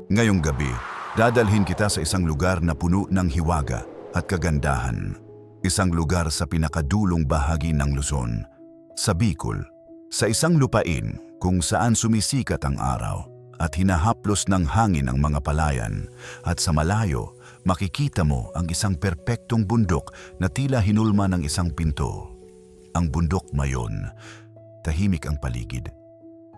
Ngayong gabi, dadalhin kita sa isang lugar na puno ng hiwaga at kagandahan. Isang lugar sa pinakadulong bahagi ng Luzon, sa Bicol, sa isang lupain kung saan sumisikat ang araw at hinahaplos ng hangin ang mga palayan, at sa malayo, makikita mo ang isang perpektong bundok na tila hinulma ng isang pinto. Ang bundok mayon, tahimik ang paligid.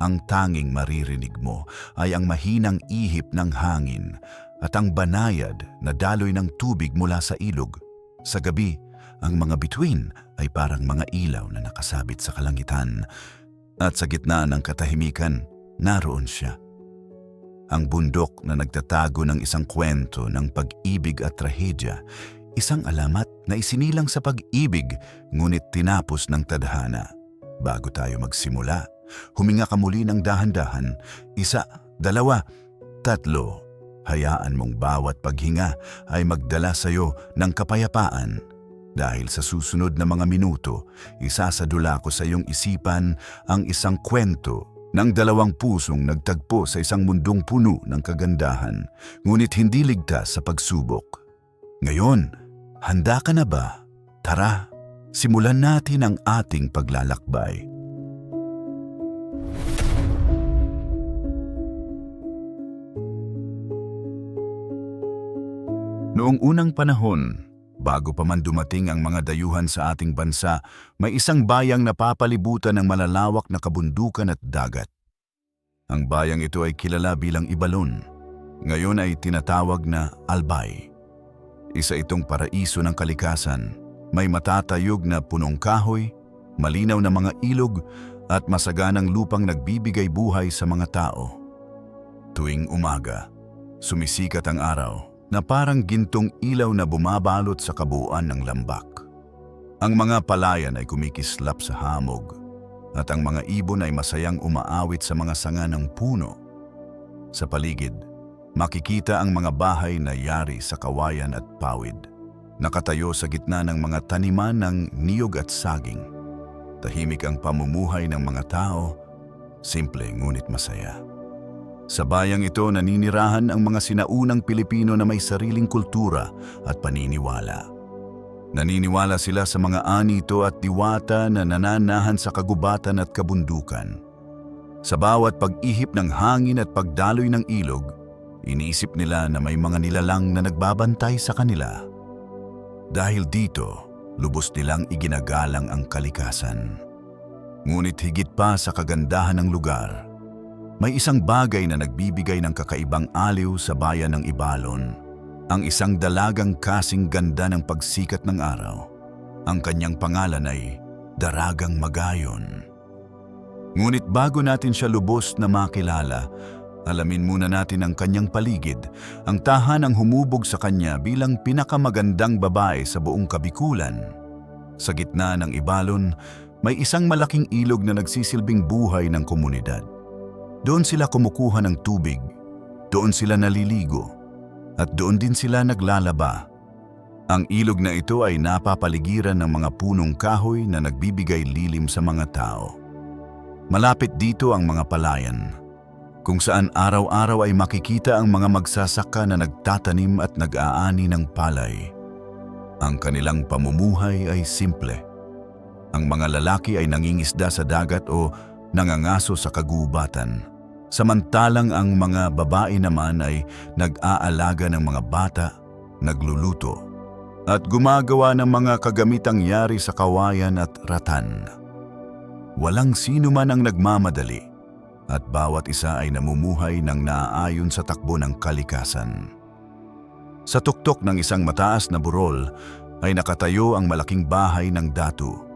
Ang tanging maririnig mo ay ang mahinang ihip ng hangin at ang banayad na daloy ng tubig mula sa ilog. Sa gabi, ang mga bituin ay parang mga ilaw na nakasabit sa kalangitan, at sa gitna ng katahimikan, naroon siya. Ang bundok na nagtatago ng isang kwento ng pag-ibig at trahedya, isang alamat na isinilang sa pag-ibig ngunit tinapos ng tadhana. Bago tayo magsimula, huminga ka muli ng dahan-dahan, 1, 2, 3. Hayaan mong bawat paghinga ay magdala sa iyo ng kapayapaan. Dahil sa susunod na mga minuto, isasadula ko sa iyong isipan ang isang kwento ng dalawang pusong nagtagpo sa isang mundong puno ng kagandahan, ngunit hindi ligtas sa pagsubok. Ngayon, handa ka na ba? Tara, simulan natin ang ating paglalakbay. Noong unang panahon, bago pa man dumating ang mga dayuhan sa ating bansa, may isang bayang napapalibutan ng malalawak na kabundukan at dagat. Ang bayang ito ay kilala bilang Ibalon. Ngayon ay tinatawag na Albay. Isa itong paraiso ng kalikasan. May matatayog na punong kahoy, malinaw na mga ilog, at masaganang lupang nagbibigay buhay sa mga tao. Tuwing umaga, sumisikat ang araw na parang gintong ilaw na bumabalot sa kabuuan ng lambak. Ang mga palayan ay kumikislap sa hamog, at ang mga ibon ay masayang umaawit sa mga sanga ng puno. Sa paligid, makikita ang mga bahay na yari sa kawayan at pawid, nakatayo sa gitna ng mga taniman ng niyog at saging. Tahimik ang pamumuhay ng mga tao, simple ngunit masaya. Sa bayang ito naninirahan ang mga sinaunang Pilipino na may sariling kultura at paniniwala. Naniniwala sila sa mga anito at diwata na nananahan sa kagubatan at kabundukan. Sa bawat pag-ihip ng hangin at pagdaloy ng ilog, iniisip nila na may mga nilalang na nagbabantay sa kanila. Dahil dito, lubos nilang iginagalang ang kalikasan. Ngunit higit pa sa kagandahan ng lugar, may isang bagay na nagbibigay ng kakaibang aliw sa bayan ng Ibalon, ang isang dalagang kasing ganda ng pagsikat ng araw. Ang kanyang pangalan ay Daragang Magayon. Ngunit bago natin siya lubos na makilala, alamin muna natin ang kanyang paligid, ang tahanang humubog sa kanya bilang pinakamagandang babae sa buong Kabikulan. Sa gitna ng Ibalon, may isang malaking ilog na nagsisilbing buhay ng komunidad. Doon sila kumukuha ng tubig, doon sila naliligo, at doon din sila naglalaba. Ang ilog na ito ay napapaligiran ng mga punong kahoy na nagbibigay lilim sa mga tao. Malapit dito ang mga palayan, kung saan araw-araw ay makikita ang mga magsasaka na nagtatanim at nag-aani ng palay. Ang kanilang pamumuhay ay simple. Ang mga lalaki ay nangingisda sa dagat o nangangaso sa kagubatan, samantalang ang mga babae naman ay nag-aalaga ng mga bata, nagluluto, at gumagawa ng mga kagamitang yari sa kawayan at ratan. Walang sino man ang nagmamadali, at bawat isa ay namumuhay ng naaayon sa takbo ng kalikasan. Sa tuktok ng isang mataas na burol ay nakatayo ang malaking bahay ng Datu.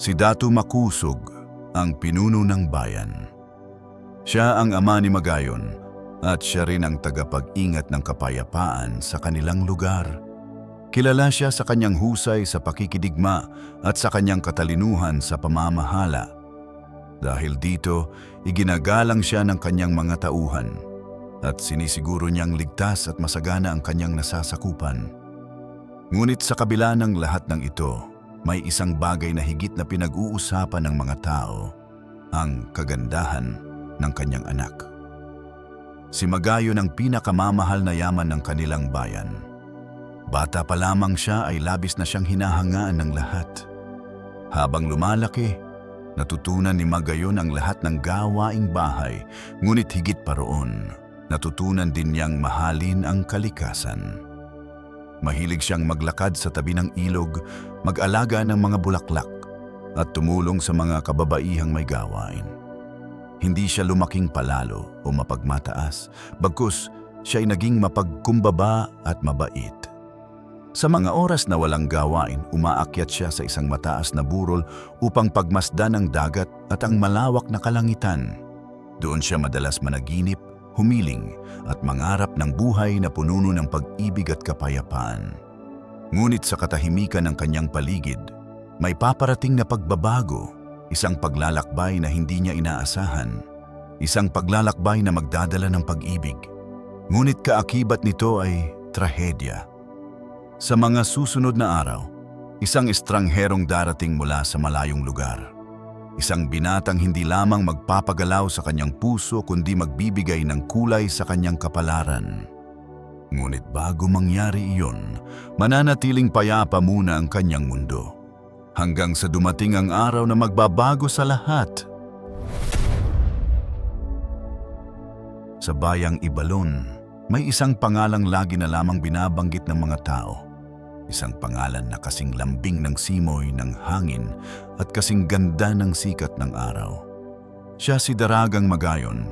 Si Datu Makusog, ang pinuno ng bayan. Siya ang ama ni Magayon at siya rin ang tagapag-ingat ng kapayapaan sa kanilang lugar. Kilala siya sa kanyang husay sa pakikidigma at sa kanyang katalinuhan sa pamamahala. Dahil dito, iginagalang siya ng kanyang mga tauhan at sinisiguro niyang ligtas at masagana ang kanyang nasasakupan. Ngunit sa kabila ng lahat ng ito, may isang bagay na higit na pinag-uusapan ng mga tao, ang kagandahan ng kanyang anak. Si Magayon ang pinakamamahal na yaman ng kanilang bayan. Bata pa lamang siya ay labis na siyang hinahangaan ng lahat. Habang lumalaki, natutunan ni Magayon ang lahat ng gawaing bahay, ngunit higit pa roon, natutunan din niyang mahalin ang kalikasan. Mahilig siyang maglakad sa tabi ng ilog, mag-alaga ng mga bulaklak, at tumulong sa mga kababaihang may gawain. Hindi siya lumaking palalo o mapagmataas, bagkus siya ay naging mapagkumbaba at mabait. Sa mga oras na walang gawain, umaakyat siya sa isang mataas na burol upang pagmasdan ang dagat at ang malawak na kalangitan. Doon siya madalas managinip, humiling at mangarap ng buhay na pununo ng pag-ibig at kapayapaan. Ngunit sa katahimikan ng kanyang paligid, may paparating na pagbabago, isang paglalakbay na hindi niya inaasahan, isang paglalakbay na magdadala ng pag-ibig. Ngunit kaakibat nito ay trahedya. Sa mga susunod na araw, isang estrangherong darating mula sa malayong lugar. Isang binatang hindi lamang magpapagalaw sa kanyang puso kundi magbibigay ng kulay sa kanyang kapalaran. Ngunit bago mangyari iyon, mananatiling payapa muna ang kanyang mundo. Hanggang sa dumating ang araw na magbabago sa lahat. Sa bayang Ibalon, may isang pangalang lagi na lamang binabanggit ng mga tao. Isang pangalan na kasing lambing ng simoy ng hangin at kasing ganda ng sikat ng araw. Siya si Daragang Magayon,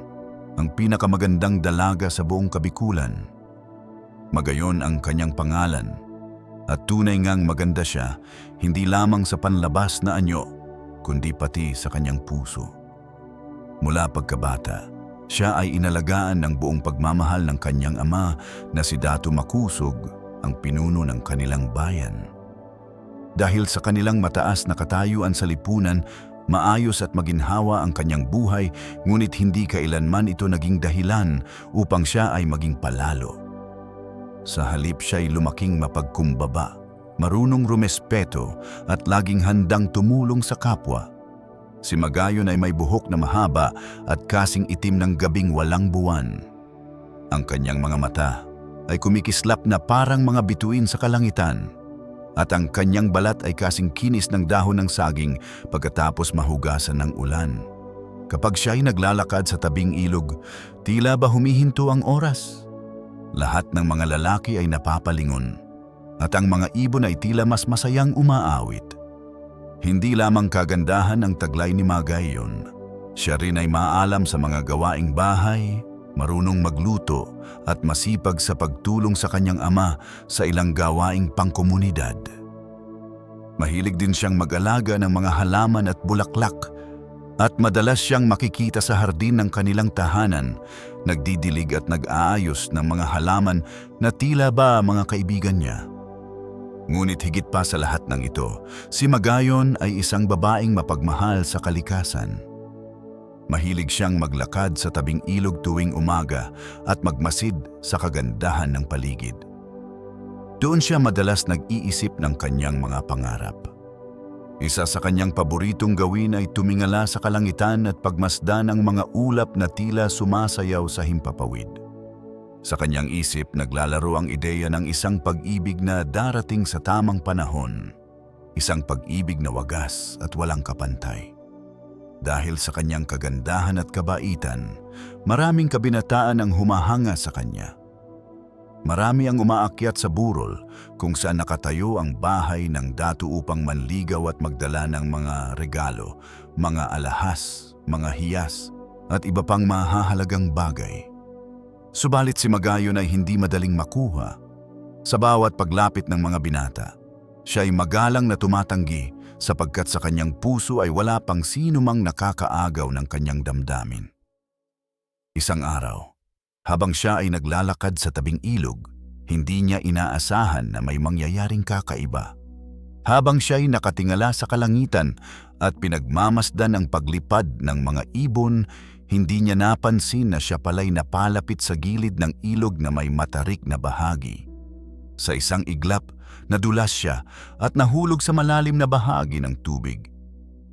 ang pinakamagandang dalaga sa buong Kabikulan. Magayon ang kanyang pangalan, at tunay ngang maganda siya hindi lamang sa panlabas na anyo, kundi pati sa kanyang puso. Mula pagkabata, siya ay inalagaan ng buong pagmamahal ng kanyang ama na si Datu Makusog, ang pinuno ng kanilang bayan. Dahil sa kanilang mataas na katayuan sa lipunan, maayos at maginhawa ang kanyang buhay, ngunit hindi kailanman ito naging dahilan upang siya ay maging palalo. Sa halip siya'y lumaking mapagkumbaba, marunong rumespeto at laging handang tumulong sa kapwa. Si Magayon ay may buhok na mahaba at kasing itim ng gabing walang buwan. Ang kanyang mga mata ay kumikislap na parang mga bituin sa kalangitan, at ang kanyang balat ay kasing kinis ng dahon ng saging pagkatapos mahugasan ng ulan. Kapag siya'y naglalakad sa tabing ilog, tila ba humihinto ang oras? Lahat ng mga lalaki ay napapalingon, at ang mga ibon ay tila mas masayang umaawit. Hindi lamang kagandahan ang taglay ni Magayon, siya rin ay maalam sa mga gawaing bahay, marunong magluto at masipag sa pagtulong sa kanyang ama sa ilang gawaing pangkomunidad. Mahilig din siyang mag-alaga ng mga halaman at bulaklak, at madalas siyang makikita sa hardin ng kanilang tahanan, nagdidilig at nag-aayos ng mga halaman na tila ba mga kaibigan niya. Ngunit higit pa sa lahat ng ito, si Magayon ay isang babaeng mapagmahal sa kalikasan. Mahilig siyang maglakad sa tabing ilog tuwing umaga at magmasid sa kagandahan ng paligid. Doon siya madalas nag-iisip ng kanyang mga pangarap. Isa sa kanyang paboritong gawin ay tumingala sa kalangitan at pagmasdan ng mga ulap na tila sumasayaw sa himpapawid. Sa kanyang isip, naglalaro ang ideya ng isang pag-ibig na darating sa tamang panahon, isang pag-ibig na wagas at walang kapantay. Dahil sa kanyang kagandahan at kabaitan, maraming kabinataan ang humahanga sa kanya. Marami ang umaakyat sa burol kung saan nakatayo ang bahay ng Datu upang manligaw at magdala ng mga regalo, mga alahas, mga hiyas, at iba pang mahahalagang bagay. Subalit si Magayon ay hindi madaling makuha. Sa bawat paglapit ng mga binata, siya ay magalang na tumatanggi sapagkat sa kanyang puso ay wala pang sino mang nakakaagaw ng kanyang damdamin. Isang araw, habang siya ay naglalakad sa tabing ilog, hindi niya inaasahan na may mangyayaring kakaiba. Habang siya ay nakatingala sa kalangitan at pinagmamasdan ang paglipad ng mga ibon, hindi niya napansin na siya pala'y napalapit sa gilid ng ilog na may matarik na bahagi. Sa isang iglap, nadulas siya at nahulog sa malalim na bahagi ng tubig.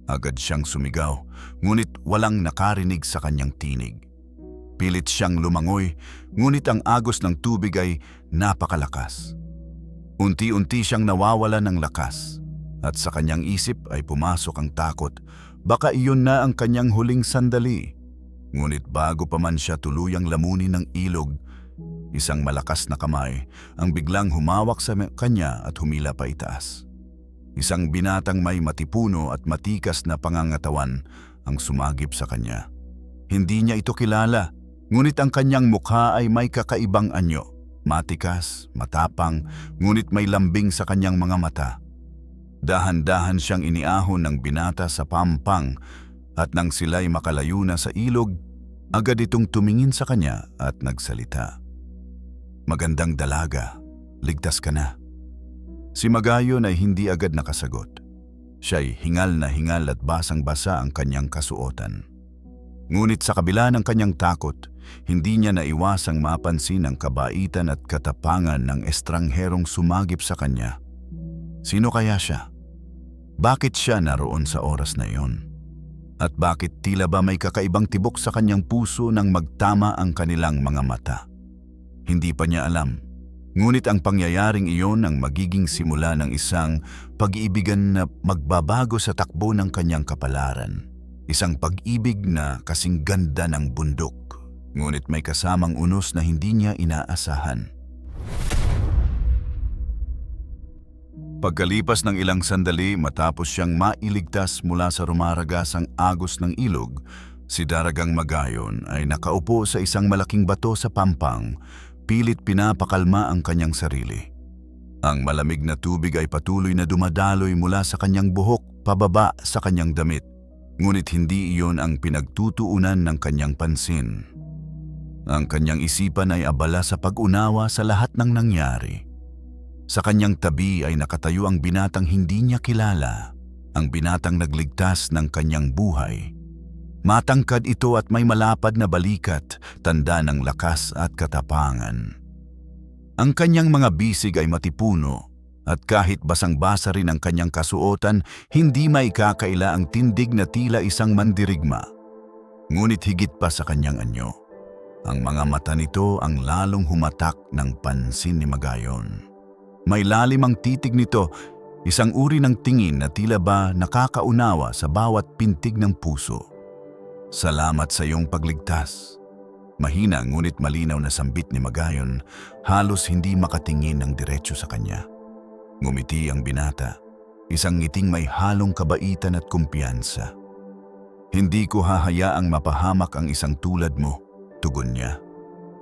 Agad siyang sumigaw, ngunit walang nakarinig sa kanyang tinig. Pilit siyang lumangoy, ngunit ang agos ng tubig ay napakalakas. Unti-unti siyang nawawala ng lakas, at sa kanyang isip ay pumasok ang takot. Baka iyon na ang kanyang huling sandali. Ngunit bago pa man siya tuluyang lamunin ng ilog, isang malakas na kamay ang biglang humawak sa kanya at humila pa itaas. Isang binatang may matipuno at matikas na pangangatawan ang sumagip sa kanya. Hindi niya ito kilala, ngunit ang kanyang mukha ay may kakaibang anyo. Matikas, matapang, ngunit may lambing sa kanyang mga mata. Dahan-dahan siyang iniahon ng binata sa pampang at nang sila'y makalayo na sa ilog, agad itong tumingin sa kanya at nagsalita. "Magandang dalaga, ligtas ka na." Si Magayon ay hindi agad nakasagot. Siya'y hingal na hingal at basang-basa ang kanyang kasuotan. Ngunit sa kabila ng kanyang takot, hindi niya naiwasang mapansin ang kabaitan at katapangan ng estrangherong sumagip sa kanya. Sino kaya siya? Bakit siya naroon sa oras na iyon? At bakit tila ba may kakaibang tibok sa kanyang puso nang magtama ang kanilang mga mata? Hindi pa niya alam. Ngunit ang pangyayaring iyon ang magiging simula ng isang pag-iibigan na magbabago sa takbo ng kanyang kapalaran. Isang pag-ibig na kasing ganda ng bundok, ngunit may kasamang unos na hindi niya inaasahan. Pagkalipas ng ilang sandali matapos siyang mailigtas mula sa rumaragasang agos ng ilog, si Daragang Magayon ay nakaupo sa isang malaking bato sa pampang, pilit pinapakalma ang kanyang sarili. Ang malamig na tubig ay patuloy na dumadaloy mula sa kanyang buhok pababa sa kanyang damit. Ngunit hindi iyon ang pinagtutuunan ng kanyang pansin. Ang kanyang isipan ay abala sa pag-unawa sa lahat ng nangyari. Sa kanyang tabi ay nakatayo ang binatang hindi niya kilala, ang binatang nagligtas ng kanyang buhay. Matangkad ito at may malapad na balikat, tanda ng lakas at katapangan. Ang kanyang mga bisig ay matipuno, at kahit basang-basa rin ang kanyang kasuotan, hindi maikakaila ang tindig na tila isang mandirigma. Ngunit higit pa sa kanyang anyo, ang mga mata nito ang lalong humatak ng pansin ni Magayon. May lalim ang titig nito, isang uri ng tingin na tila ba nakakaunawa sa bawat pintig ng puso. "Salamat sa iyong pagligtas." Mahina ngunit malinaw na sambit ni Magayon, halos hindi makatingin ng diretso sa kanya. Ngumiti ang binata, isang ngiting may halong kabaitan at kumpiyansa. "Hindi ko hahayaang mapahamak ang isang tulad mo," tugon niya.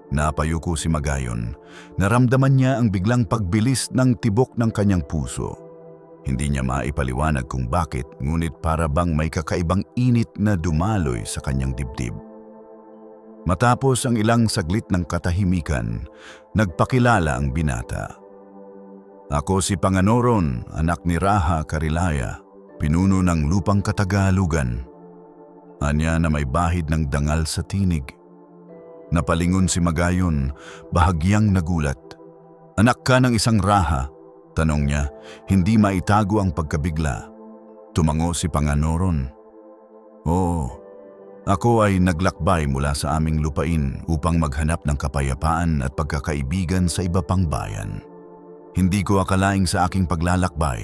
Napayuko si Magayon. Naramdaman niya ang biglang pagbilis ng tibok ng kanyang puso. Hindi niya maipaliwanag kung bakit, ngunit para bang may kakaibang init na dumaloy sa kanyang dibdib. Matapos ang ilang saglit ng katahimikan, nagpakilala ang binata. "Ako si Panganoron, anak ni Raha Karilaya, pinuno ng lupang Katagalugan." Anya na may bahid ng dangal sa tinig. Napalingon si Magayon, bahagyang nagulat. "Anak ka ng isang Raha?" tanong niya, hindi maitago ang pagkabigla. Tumango si Panganoron. "Oo, ako ay naglakbay mula sa aming lupain upang maghanap ng kapayapaan at pagkakaibigan sa iba pang bayan. Hindi ko akalaing sa aking paglalakbay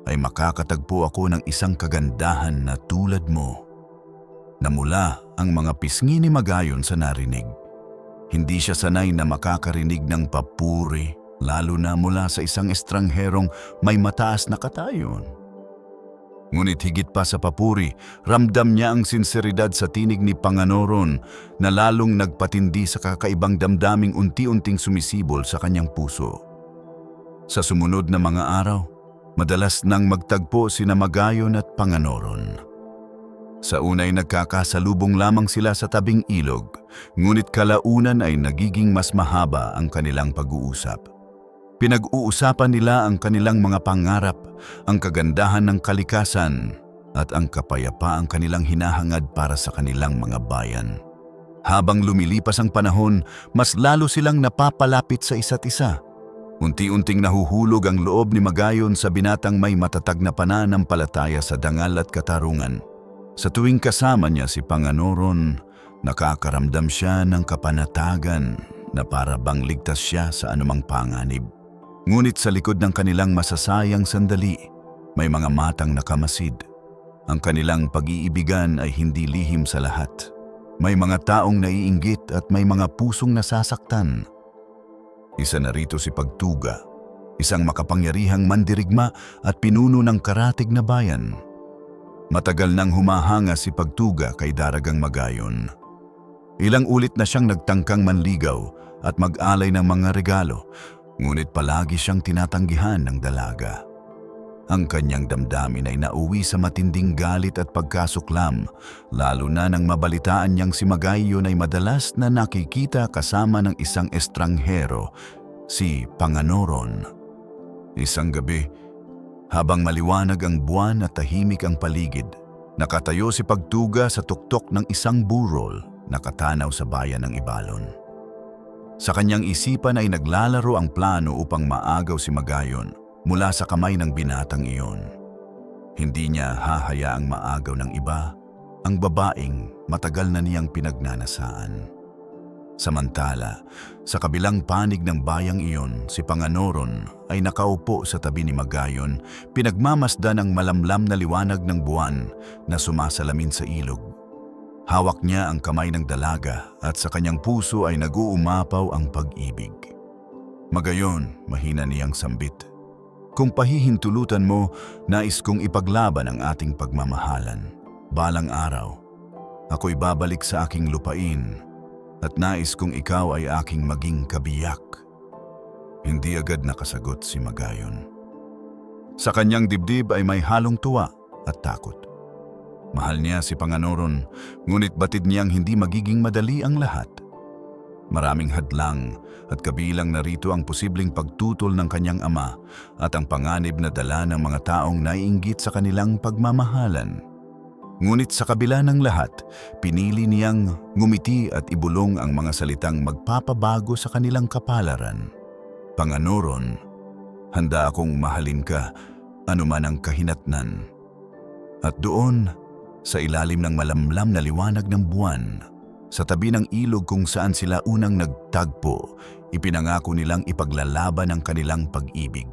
ay makakatagpo ako ng isang kagandahan na tulad mo." Namula ang mga pisngi ni Magayon sa narinig. Hindi siya sanay na makakarinig ng papuri, lalo na mula sa isang estrangherong may mataas na katayon. Ngunit higit pa sa papuri, ramdam niya ang sinseridad sa tinig ni Panganoron na lalong nagpatindi sa kakaibang damdaming unti-unting sumisibol sa kanyang puso. Sa sumunod na mga araw, madalas nang magtagpo sina Magayon at Panganoron. Sa unay nagkakasalubong lamang sila sa tabing ilog, ngunit kalaunan ay nagiging mas mahaba ang kanilang pag-uusap. Pinag-uusapan nila ang kanilang mga pangarap, ang kagandahan ng kalikasan, at ang kapayapaang kanilang hinahangad para sa kanilang mga bayan. Habang lumilipas ang panahon, mas lalo silang napapalapit sa isa't isa. Unti-unting nahuhulog ang loob ni Magayon sa binatang may matatag na pananampalataya sa dangal at katarungan. Sa tuwing kasama niya si Panganoron, Nakakaramdam siya ng kapanatagan na para bang ligtas siya sa anumang panganib. Ngunit sa likod ng kanilang masasayang sandali, may mga matang nakamasid. Ang kanilang pag-iibigan ay hindi lihim sa lahat. May mga taong naiinggit at may mga pusong nasasaktan. Isa na rito si Pagtuga, isang makapangyarihang mandirigma at pinuno ng karatig na bayan. Matagal nang humahanga si Pagtuga kay Daragang Magayon. Ilang ulit na siyang nagtangkang manligaw at mag-alay ng mga regalo, ngunit palagi siyang tinatanggihan ng dalaga. Ang kanyang damdamin ay nauwi sa matinding galit at pagkasuklam, lalo na nang mabalitaan niyang si Magayon ay madalas na nakikita kasama ng isang estranghero, si Panganoron. Isang gabi, habang maliwanag ang buwan at tahimik ang paligid, nakatayo si Pagtuga sa tuktok ng isang burol, nakatanaw sa bayan ng Ibalon. Sa kanyang isipan ay naglalaro ang plano upang maagaw si Magayon mula sa kamay ng binatang iyon. Hindi niya hahayaang maagaw ng iba ang babaeng matagal na niyang pinagnanasaan. Samantala, sa kabilang panig ng bayang iyon, si Panganoron ay nakaupo sa tabi ni Magayon, pinagmamasdan ang malamlam na liwanag ng buwan na sumasalamin sa ilog. Hawak niya ang kamay ng dalaga at sa kanyang puso ay nag-uumapaw ang pag-ibig. Magayon, mahina niyang sambit. Kung pahihintulutan mo, nais kong ipaglaban ang ating pagmamahalan. Balang araw, ako'y babalik sa aking lupain at nais kong ikaw ay aking maging kabiyak. Hindi agad nakasagot si Magayon. Sa kanyang dibdib ay may halong tuwa at takot. Mahal niya si Panganoron, ngunit batid niyang hindi magiging madali ang lahat. Maraming hadlang at kabilang narito ang posibleng pagtutol ng kanyang ama at ang panganib na dala ng mga taong naiinggit sa kanilang pagmamahalan. Ngunit sa kabila ng lahat, pinili niyang ngumiti at ibulong ang mga salitang magpapabago sa kanilang kapalaran. Panganoron, handa akong mahalin ka, anuman ang kahinatnan. At doon, sa ilalim ng malamlam na liwanag ng buwan, sa tabi ng ilog kung saan sila unang nagtagpo, ipinangako nilang ipaglalaban ang kanilang pag-ibig.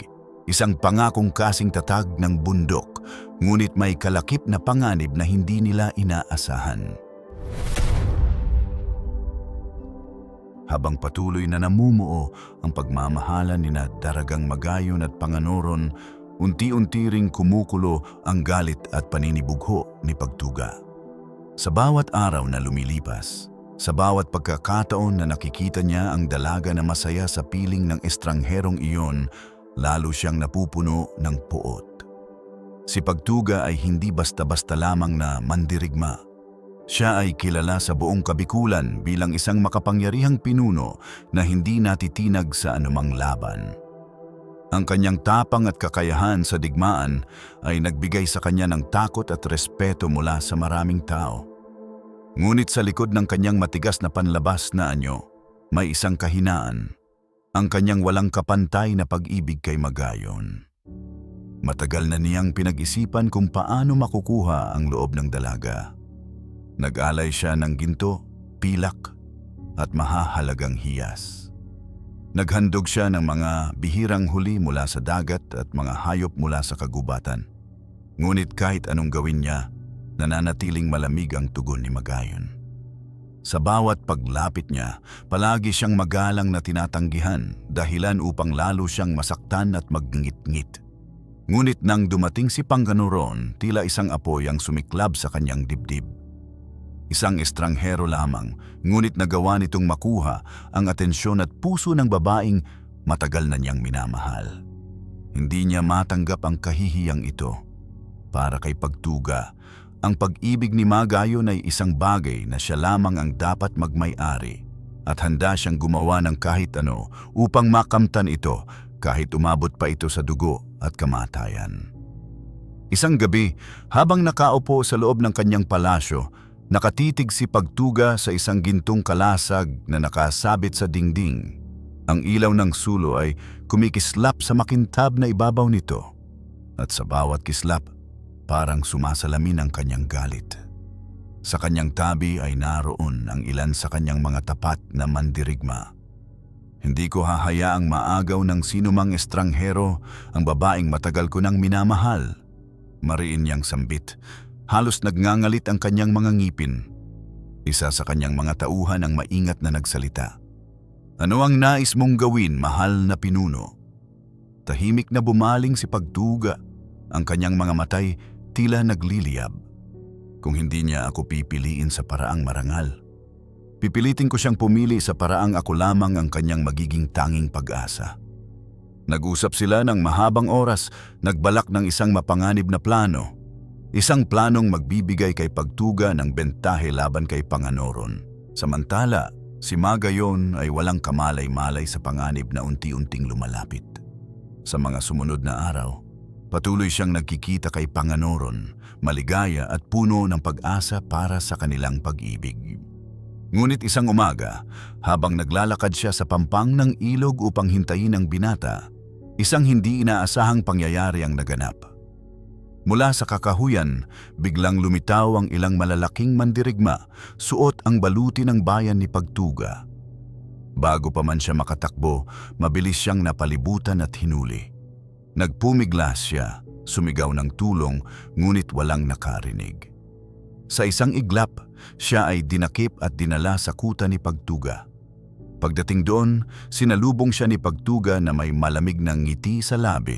Isang pangakong kasing tatag ng bundok, ngunit may kalakip na panganib na hindi nila inaasahan. Habang patuloy na namumuo ang pagmamahalan nina Daragang Magayon at Panganoron, unti-unti ring kumukulo ang galit at paninibugho ni Pagtuga. Sa bawat araw na lumilipas, sa bawat pagkakataon na nakikita niya ang dalaga na masaya sa piling ng estrangherong iyon, lalo siyang napupuno ng puot. Si Pagtuga ay hindi basta-basta lamang na mandirigma. Siya ay kilala sa buong Kabikulan bilang isang makapangyarihang pinuno na hindi natitinag sa anumang laban. Ang kanyang tapang at kakayahan sa digmaan ay nagbigay sa kanya ng takot at respeto mula sa maraming tao. Ngunit sa likod ng kanyang matigas na panlabas na anyo, may isang kahinaan, ang kanyang walang kapantay na pag-ibig kay Magayon. Matagal na niyang pinag-isipan kung paano makukuha ang loob ng dalaga. Nag-alay siya ng ginto, pilak, at mahahalagang hiyas. Naghandog siya ng mga bihirang huli mula sa dagat at mga hayop mula sa kagubatan. Ngunit kahit anong gawin niya, nananatiling malamig ang tugon ni Magayon. Sa bawat paglapit niya, palagi siyang magalang na tinatanggihan, dahilan upang lalo siyang masaktan at magngit-ngit. Ngunit nang dumating si Panganoron, tila isang apoy ang sumiklab sa kanyang dibdib. Isang estranghero lamang, ngunit nagawa nitong makuha ang atensyon at puso ng babaeng matagal na niyang minamahal. Hindi niya matanggap ang kahihiyang ito. Para kay Pagtuga, ang pag-ibig ni Magayon ay isang bagay na siya lamang ang dapat magmay-ari at handa siyang gumawa ng kahit ano upang makamtan ito kahit umabot pa ito sa dugo at kamatayan. Isang gabi, habang nakaupo sa loob ng kanyang palasyo, nakatitig si Pagtuga sa isang gintong kalasag na nakasabit sa dingding. Ang ilaw ng sulo ay kumikislap sa makintab na ibabaw nito. At sa bawat kislap, parang sumasalamin ang kanyang galit. Sa kanyang tabi ay naroon ang ilan sa kanyang mga tapat na mandirigma. Hindi ko hahayaang maagaw ng sinumang estranghero ang babaeng matagal ko nang minamahal. Mariin niyang sambit. Halos nagngangalit ang kanyang mga ngipin. Isa sa kanyang mga tauhan ang maingat na nagsalita. Ano ang nais mong gawin, mahal na pinuno? Tahimik na bumaling si Pagtuga. Ang kanyang mga matay tila nagliliyab. Kung hindi niya ako pipiliin sa paraang marangal, pipilitin ko siyang pumili sa paraang ako lamang ang kanyang magiging tanging pag-asa. Nag-usap sila ng mahabang oras, nagbalak ng isang mapanganib na plano. Isang planong magbibigay kay Pagtuga ng bentahe laban kay Panganoron. Samantala, si Magayon ay walang kamalay-malay sa panganib na unti-unting lumalapit. Sa mga sumunod na araw, patuloy siyang nagkikita kay Panganoron, maligaya at puno ng pag-asa para sa kanilang pag-ibig. Ngunit isang umaga, habang naglalakad siya sa pampang ng ilog upang hintayin ang binata, isang hindi inaasahang pangyayari ang naganap. Mula sa kakahuyan, biglang lumitaw ang ilang malalaking mandirigma, suot ang baluti ng bayan ni Pagtuga. Bago pa man siya makatakbo, mabilis siyang napalibutan at hinuli. Nagpumiglas siya, sumigaw ng tulong, ngunit walang nakarinig. Sa isang iglap, siya ay dinakip at dinala sa kuta ni Pagtuga. Pagdating doon, sinalubong siya ni Pagtuga na may malamig na ngiti sa labi.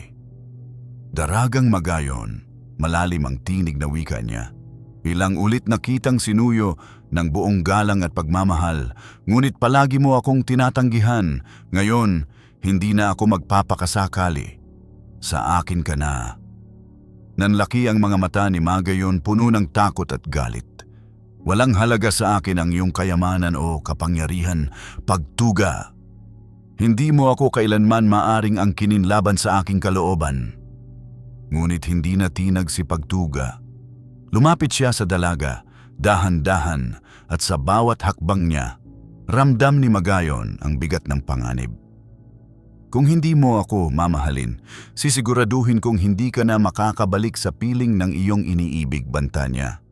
Daragang Magayon, malalim ang tinig na wika niya. Ilang ulit nakitang sinuyo ng buong galang at pagmamahal, ngunit palagi mo akong tinatanggihan. Ngayon, hindi na ako magpapakasakali. Sa akin ka na. Nanlaki ang mga mata ni Magayon, puno ng takot at galit. Walang halaga sa akin ang iyong kayamanan o kapangyarihan, Pagtuga. Hindi mo ako kailanman maaring angkinin laban sa aking kalooban. Ngunit hindi natinag si Pagtuga. Lumapit siya sa dalaga, dahan-dahan, at sa bawat hakbang niya, ramdam ni Magayon ang bigat ng panganib. Kung hindi mo ako mamahalin, sisiguraduhin kong hindi ka na makakabalik sa piling ng iyong iniibig, banta niya.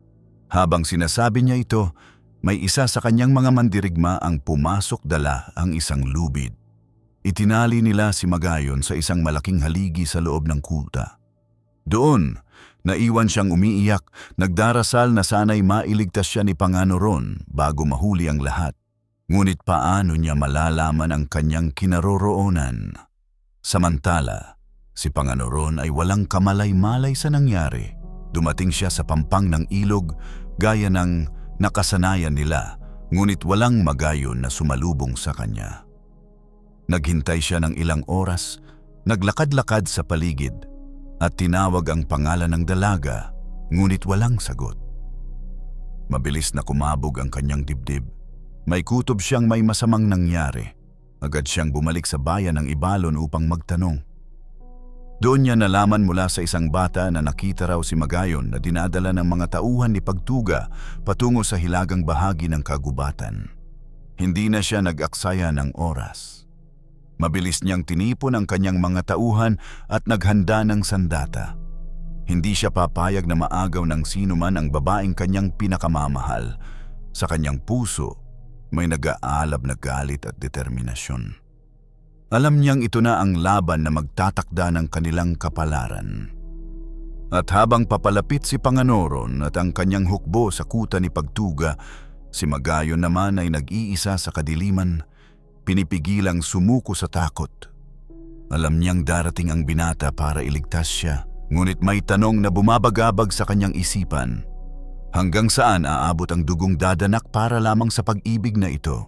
Habang sinasabi niya ito, may isa sa kanyang mga mandirigma ang pumasok, dala ang isang lubid. Itinali nila si Magayon sa isang malaking haligi sa loob ng kuta. Doon, naiwan siyang umiiyak, nagdarasal na sana'y mailigtas siya ni Panganoron bago mahuli ang lahat. Ngunit paano niya malalaman ang kanyang kinaroroonan? Samantala, si Panganoron ay walang kamalay-malay sa nangyari. Dumating siya sa pampang ng ilog gaya ng nakasanayan nila, ngunit walang Magayon na sumalubong sa kanya. Naghintay siya ng ilang oras, naglakad-lakad sa paligid, at tinawag ang pangalan ng dalaga, ngunit walang sagot. Mabilis na kumabog ang kanyang dibdib. May kutob siyang may masamang nangyari. Agad siyang bumalik sa bayan ng Ibalon upang magtanong. Doon niya nalaman mula sa isang bata na nakita raw si Magayon na dinadala ng mga tauhan ni Pagtuga patungo sa hilagang bahagi ng kagubatan. Hindi na siya nag-aksaya ng oras. Mabilis niyang tinipon ang kanyang mga tauhan at naghanda ng sandata. Hindi siya papayag na maagaw ng sino man ang babaeng kanyang pinakamamahal. Sa kanyang puso, may nag-aalab na galit at determinasyon. Alam niyang ito na ang laban na magtatakda ng kanilang kapalaran. At habang papalapit si Panganoron at ang kanyang hukbo sa kuta ni Pagtuga, si Magayon naman ay nag-iisa sa kadiliman, pinipigilang sumuko sa takot. Alam niyang darating ang binata para iligtas siya, ngunit may tanong na bumabagabag sa kanyang isipan. Hanggang saan aabot ang dugong dadanak para lamang sa pag-ibig na ito?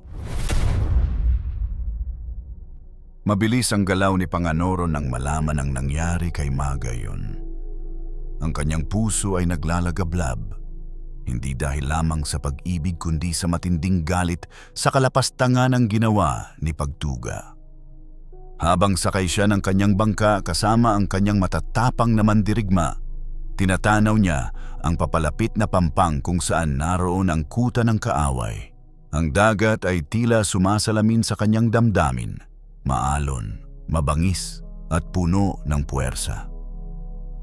Mabilis ang galaw ni Panganoron nang malaman ang nangyari kay Magayon. Ang kanyang puso ay naglalagablab, hindi dahil lamang sa pag-ibig kundi sa matinding galit sa kalapastangan ng ginawa ni Pagtuga. Habang sakay siya ng kanyang bangka kasama ang kanyang matatapang na mandirigma, tinatanaw niya ang papalapit na pampang kung saan naroon ang kuta ng kaaway. Ang dagat ay tila sumasalamin sa kanyang damdamin, maalon, mabangis at puno ng puwersa.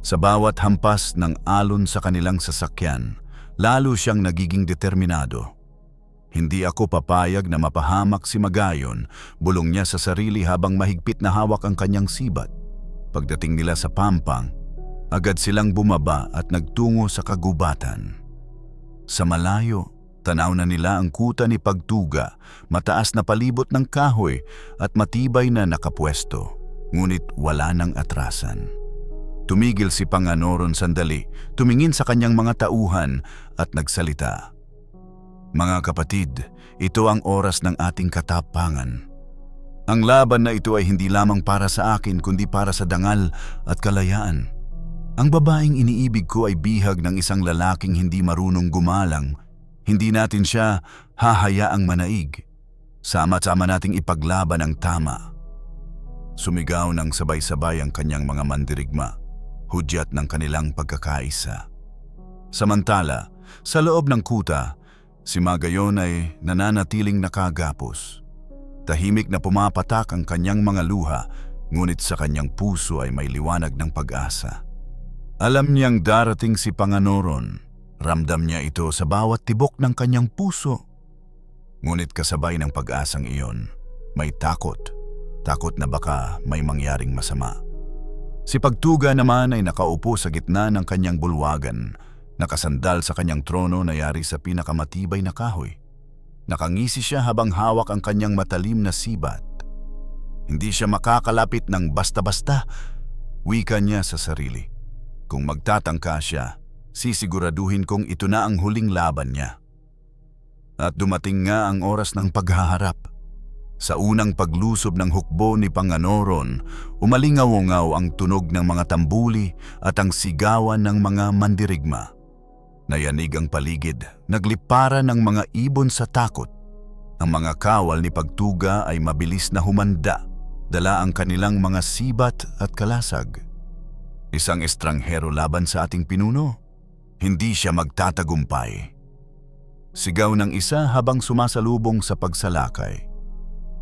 Sa bawat hampas ng alon sa kanilang sasakyan, lalo siyang nagiging determinado. Hindi ako papayag na mapahamak si Magayon, bulong niya sa sarili habang mahigpit na hawak ang kanyang sibat. Pagdating nila sa pampang, agad silang bumaba at nagtungo sa kagubatan. Sa malayo, tanaw na nila ang kuta ni Pagtuga, mataas na palibot ng kahoy at matibay na nakapwesto, ngunit wala nang atrasan. Tumigil si Panganoron sandali, tumingin sa kanyang mga tauhan at nagsalita. Mga kapatid, ito ang oras ng ating katapangan. Ang laban na ito ay hindi lamang para sa akin kundi para sa dangal at kalayaan. Ang babaeng iniibig ko ay bihag ng isang lalaking hindi marunong gumalang. Hindi natin siya hahayaang manaig. Sama-sama nating ipaglaban ang tama. Sumigaw ng sabay-sabay ang kanyang mga mandirigma, hudyat ng kanilang pagkakaisa. Samantala, sa loob ng kuta, si Magayon ay nananatiling nakagapos. Tahimik na pumapatak ang kanyang mga luha, ngunit sa kanyang puso ay may liwanag ng pag-asa. Alam niyang darating si Panganoron. Ramdam niya ito sa bawat tibok ng kanyang puso. Ngunit kasabay ng pag-asang iyon, may takot. Takot na baka may mangyaring masama. Si Pagtuga naman ay nakaupo sa gitna ng kanyang bulwagan, nakasandal sa kanyang trono na yari sa pinakamatibay na kahoy. Nakangisi siya habang hawak ang kanyang matalim na sibat. Hindi siya makakalapit ng basta-basta, wika niya sa sarili. Kung magtatangka siya, sisiguraduhin kong ito na ang huling laban niya. At dumating nga ang oras ng paghaharap. Sa unang paglusob ng hukbo ni Panganoron, umalingaw-ngaw ang tunog ng mga tambuli at ang sigawan ng mga mandirigma. Nayanig ang paligid, nagliparan ng mga ibon sa takot. Ang mga kawal ni Pagtuga ay mabilis na humanda, dala ang kanilang mga sibat at kalasag. Isang estranghero laban sa ating pinuno, hindi siya magtatagumpay. Sigaw ng isa habang sumasalubong sa pagsalakay.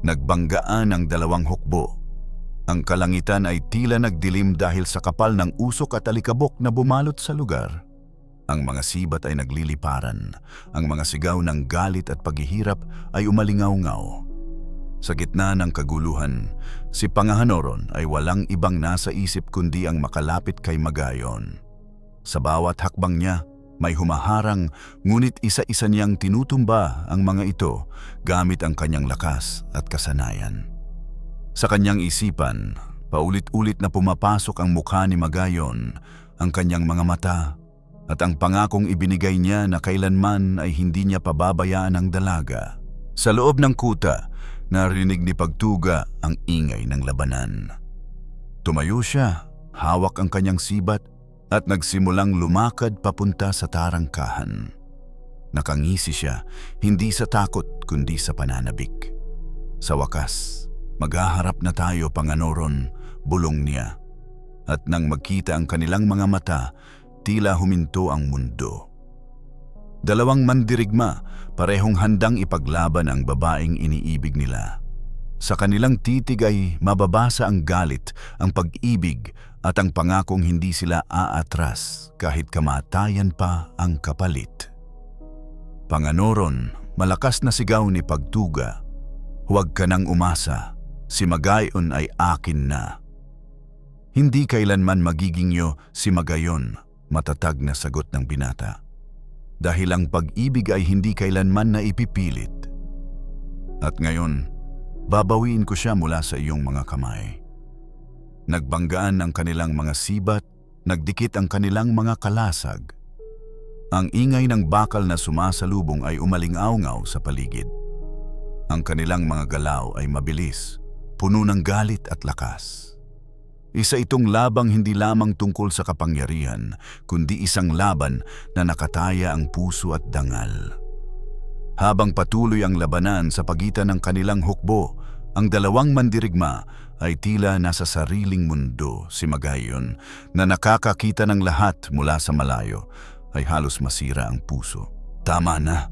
Nagbanggaan ang dalawang hukbo. Ang kalangitan ay tila nagdilim dahil sa kapal ng usok at alikabok na bumalot sa lugar. Ang mga sibat ay nagliliparan. Ang mga sigaw ng galit at paghihirap ay umalingaw-ngaw. Sa gitna ng kaguluhan, si Panganoron ay walang ibang nasa isip kundi ang makalapit kay Magayon. Sa bawat hakbang niya, may humaharang, ngunit isa-isa niyang tinutumba ang mga ito gamit ang kanyang lakas at kasanayan. Sa kanyang isipan, paulit-ulit na pumapasok ang mukha ni Magayon, ang kanyang mga mata, at ang pangakong ibinigay niya na kailanman ay hindi niya pababayaan ang dalaga. Sa loob ng kuta, narinig ni Pagtuga ang ingay ng labanan. Tumayo siya, hawak ang kanyang sibat, at nagsimulang lumakad papunta sa tarangkahan. Nakangisi siya, hindi sa takot kundi sa pananabik. Sa wakas, maghaharap na tayo, Panganoron, bulong niya. At nang magkita ang kanilang mga mata, tila huminto ang mundo. Dalawang mandirigma, parehong handang ipaglaban ang babaeng iniibig nila. Sa kanilang titig ay mababasa ang galit, ang pag-ibig at ang pangakong hindi sila aatras kahit kamatayan pa ang kapalit. Panganoron, malakas na sigaw ni Pagtuga. Huwag ka nang umasa, si Magayon ay akin na. Hindi kailanman magiging iyo si Magayon, matatag na sagot ng binata. Dahil ang pag-ibig ay hindi kailanman na ipipilit. At ngayon, babawiin ko siya mula sa iyong mga kamay. Nagbanggaan ang kanilang mga sibat, nagdikit ang kanilang mga kalasag. Ang ingay ng bakal na sumasalubong ay umalingaw-ngaw sa paligid. Ang kanilang mga galaw ay mabilis, puno ng galit at lakas. Isa itong labang hindi lamang tungkol sa kapangyarihan, kundi isang laban na nakataya ang puso at dangal. Habang patuloy ang labanan sa pagitan ng kanilang hukbo, ang dalawang mandirigma ay tila nasa sariling mundo. Si Magayon, na nakakakita ng lahat mula sa malayo, ay halos masira ang puso. Tama na,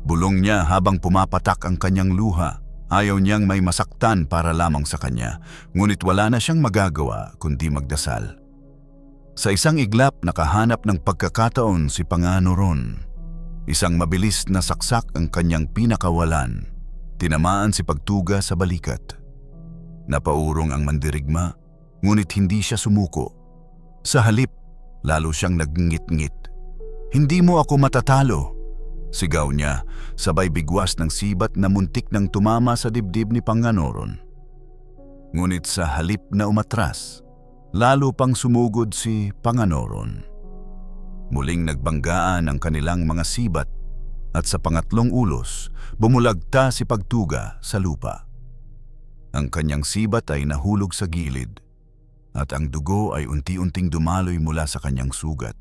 bulong niya habang pumapatak ang kanyang luha. Ayaw niyang may masaktan para lamang sa kanya, ngunit wala na siyang magagawa kundi magdasal. Sa isang iglap, nakahanap ng pagkakataon si Panganoron. Isang mabilis na saksak ang kanyang pinakawalan. Tinamaan si Pagtuga sa balikat. Napaurong ang mandirigma, ngunit hindi siya sumuko. Sa halip, lalo siyang nagngit-ngit. "Hindi mo ako matatalo," sigaw niya, sabay bigwas ng sibat na muntik nang tumama sa dibdib ni Panganoron. Ngunit sa halip na umatras, lalo pang sumugod si Panganoron. Muling nagbanggaan ang kanilang mga sibat at sa pangatlong ulos, bumulagta si Pagtuga sa lupa. Ang kanyang sibat ay nahulog sa gilid at ang dugo ay unti-unting dumaloy mula sa kanyang sugat.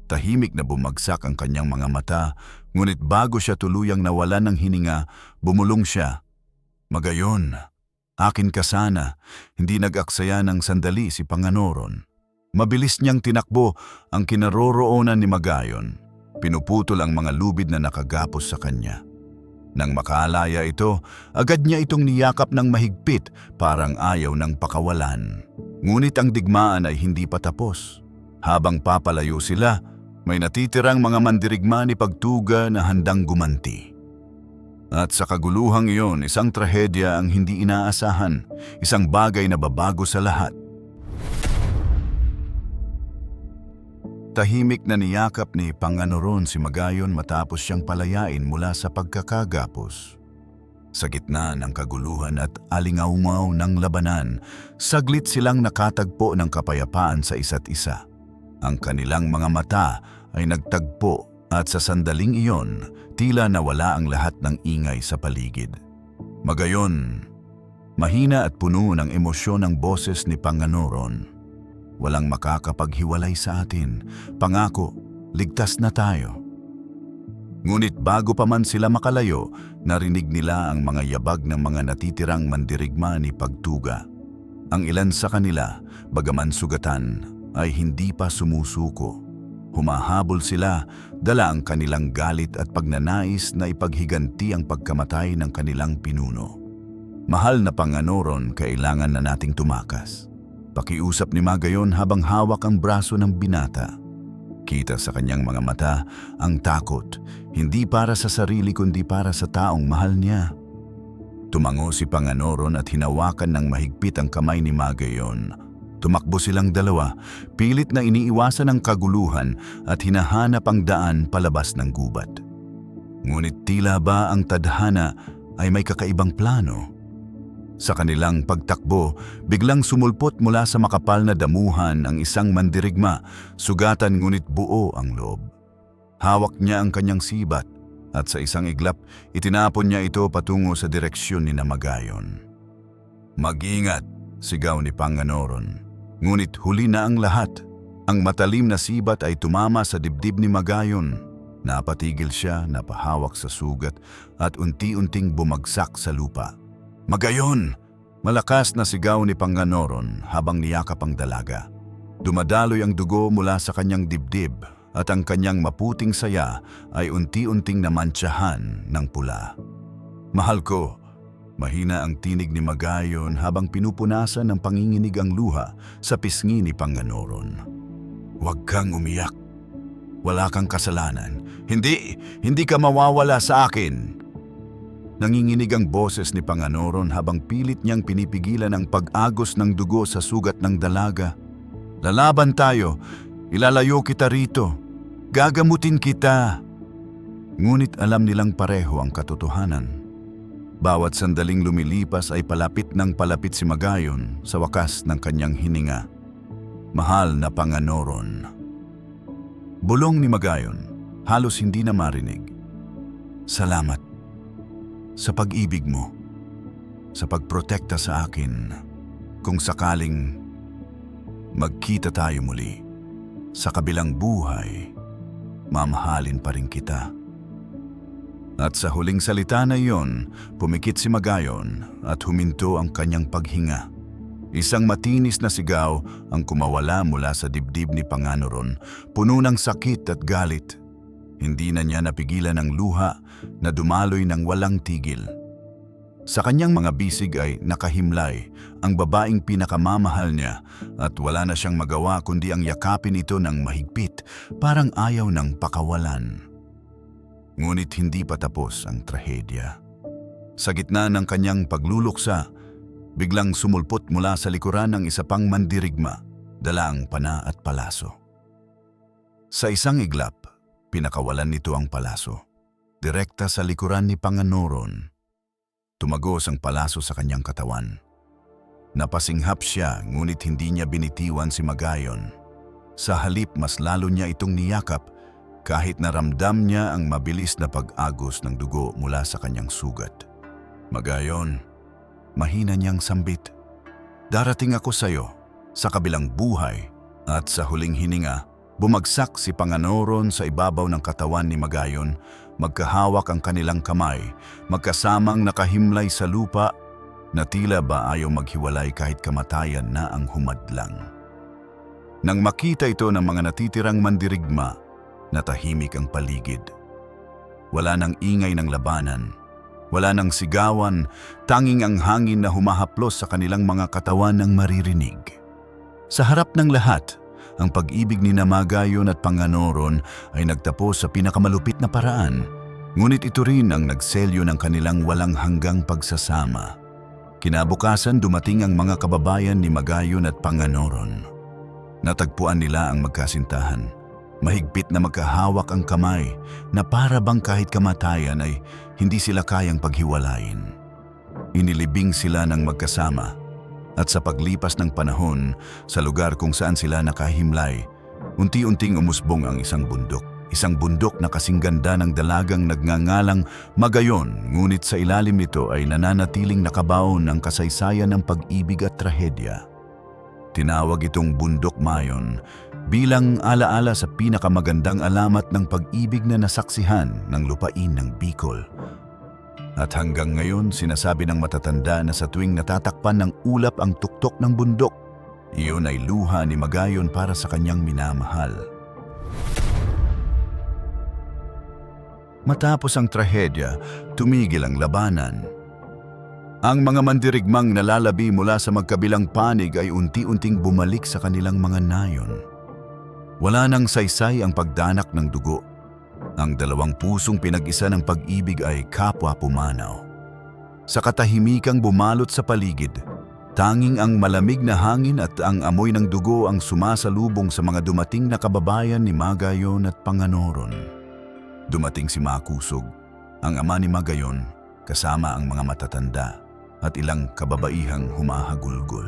Tahimik na bumagsak ang kanyang mga mata, ngunit bago siya tuluyang nawalan ng hininga, bumulong siya. "Magayon, akin ka sana." Hindi nag-aksaya ng sandali si Panganoron. Mabilis niyang tinakbo ang kinaroroonan ni Magayon. Pinuputol ang mga lubid na nakagapos sa kanya. Nang makaalaya ito, agad niya itong niyakap ng mahigpit, parang ayaw ng pakawalan. Ngunit ang digmaan ay hindi pa tapos. Habang papalayo sila, may natitirang mga mandirigma ni Pagtuga na handang gumanti. At sa kaguluhang iyon, isang trahedya ang hindi inaasahan, isang bagay na babago sa lahat. Tahimik na niyakap ni Panganoron si Magayon matapos siyang palayain mula sa pagkakagapos. Sa gitna ng kaguluhan at alingaungaw ng labanan, saglit silang nakatagpo ng kapayapaan sa isa't isa. Ang kanilang mga mata ay nagtagpo at sa sandaling iyon, tila nawala ang lahat ng ingay sa paligid. Magayon, mahina at puno ng emosyon ang boses ni Panganoron. "Walang makakapaghiwalay sa atin. Pangako, ligtas na tayo." Ngunit bago pa man sila makalayo, narinig nila ang mga yabag ng mga natitirang mandirigma ni Pagtuga. Ang ilan sa kanila, bagaman sugatan, ay hindi pa sumusuko. Humahabol sila, dala ang kanilang galit at pagnanais na ipaghiganti ang pagkamatay ng kanilang pinuno. "Mahal na Panganoron, kailangan na nating tumakas." Pakiusap ni Magayon habang hawak ang braso ng binata. Kita sa kanyang mga mata ang takot, hindi para sa sarili kundi para sa taong mahal niya. Tumango si Panganoron at hinawakan ng mahigpit ang kamay ni Magayon. Tumakbo silang dalawa, pilit na iniiwasan ang kaguluhan at hinahanap ang daan palabas ng gubat. Ngunit tila ba ang tadhana ay may kakaibang plano? Sa kanilang pagtakbo, biglang sumulpot mula sa makapal na damuhan ang isang mandirigma, sugatan ngunit buo ang loob. Hawak niya ang kanyang sibat at sa isang iglap, itinapon niya ito patungo sa direksyon ni Magayon. "Mag-ingat," sigaw ni Panganoron. Ngunit huli na ang lahat. Ang matalim na sibat ay tumama sa dibdib ni Magayon. Napatigil siya, napahawak sa sugat at unti-unting bumagsak sa lupa. "Magayon!" Malakas na sigaw ni Panganoron habang niyakap ang dalaga. Dumadaloy ang dugo mula sa kanyang dibdib at ang kanyang maputing saya ay unti-unting namantsahan ng pula. "Mahal ko," mahina ang tinig ni Magayon habang pinupunasan ng panginginig ang luha sa pisngi ni Panganoron. "Huwag kang umiyak. Wala kang kasalanan. Hindi ka mawawala sa akin." Nanginginig ang boses ni Panganoron habang pilit niyang pinipigilan ang pag-agos ng dugo sa sugat ng dalaga. "Lalaban tayo. Ilalayo kita rito. Gagamutin kita." Ngunit alam nilang pareho ang katotohanan. Bawat sandaling lumilipas ay palapit ng palapit si Magayon sa wakas ng kanyang hininga. "Mahal na Panganoron." Bulong ni Magayon, halos hindi na marinig. "Salamat sa pag-ibig mo, sa pagprotekta sa akin. Kung sakaling magkita tayo muli sa kabilang buhay, mamahalin pa rin kita." At sa huling salita na iyon, pumikit si Magayon at huminto ang kanyang paghinga. Isang matinis na sigaw ang kumawala mula sa dibdib ni Panganoron, puno ng sakit at galit. Hindi na niya napigilan ang luha na dumaloy ng walang tigil. Sa kanyang mga bisig ay nakahimlay ang babaeng pinakamamahal niya at wala na siyang magawa kundi ang yakapin ito ng mahigpit, parang ayaw ng pakawalan. Ngunit hindi pa tapos ang trahedya. Sa gitna ng kanyang pagluluksa, biglang sumulpot mula sa likuran ng isa pang mandirigma, dala ang pana at palaso. Sa isang iglap, pinakawalan nito ang palaso. Direkta sa likuran ni Panganoron. Tumagos ang palaso sa kanyang katawan. Napasinghap siya ngunit hindi niya binitiwan si Magayon. Sa halip mas lalo niya itong niyakap kahit naramdam niya ang mabilis na pag-agos ng dugo mula sa kanyang sugat. Magayon, mahina niyang sambit. Darating ako sa iyo sa kabilang buhay. At sa huling hininga, bumagsak si Panganoron sa ibabaw ng katawan ni Magayon. Magkahawak ang kanilang kamay, magkasamang nakahimlay sa lupa na tila ba ayaw maghiwalay kahit kamatayan na ang humadlang. Nang makita ito ng mga natitirang mandirigma, natahimik ang paligid. Wala nang ingay ng labanan, wala nang sigawan, tanging ang hangin na humahaplos sa kanilang mga katawan ang maririnig. Sa harap ng lahat, ang pag-ibig ni Magayon at Panganoron ay nagtapos sa pinakamalupit na paraan, ngunit ito rin ang nagselyo ng kanilang walang hanggang pagsasama. Kinabukasan dumating ang mga kababayan ni Magayon at Panganoron. Natagpuan nila ang magkasintahan. Mahigpit na magkahawak ang kamay na para bang kahit kamatayan ay hindi sila kayang paghiwalayin. Inilibing sila ng magkasama. At sa paglipas ng panahon, sa lugar kung saan sila nakahimlay, unti-unting umusbong ang isang bundok. Isang bundok na kasing ganda ng dalagang nagngangalang Magayon, ngunit sa ilalim nito ay nananatiling nakabaon ang kasaysayan ng pag-ibig at trahedya. Tinawag itong Bundok Mayon bilang alaala sa pinakamagandang alamat ng pag-ibig na nasaksihan ng lupain ng Bicol. At hanggang ngayon, sinasabi ng matatanda na sa tuwing natatakpan ng ulap ang tuktok ng bundok, iyon ay luha ni Magayon para sa kanyang minamahal. Matapos ang trahedya, tumigil ang labanan. Ang mga mandirigmang nalalabi mula sa magkabilang panig ay unti-unting bumalik sa kanilang mga nayon. Wala nang saysay ang pagdanak ng dugo. Ang dalawang pusong pinag-isa ng pag-ibig ay kapwa pumanaw. Sa katahimikang bumalot sa paligid, tanging ang malamig na hangin at ang amoy ng dugo ang sumasalubong sa mga dumating na kababayan ni Magayon at Panganoron. Dumating si Makusog, ang ama ni Magayon, kasama ang mga matatanda at ilang kababaihang humahagulgol.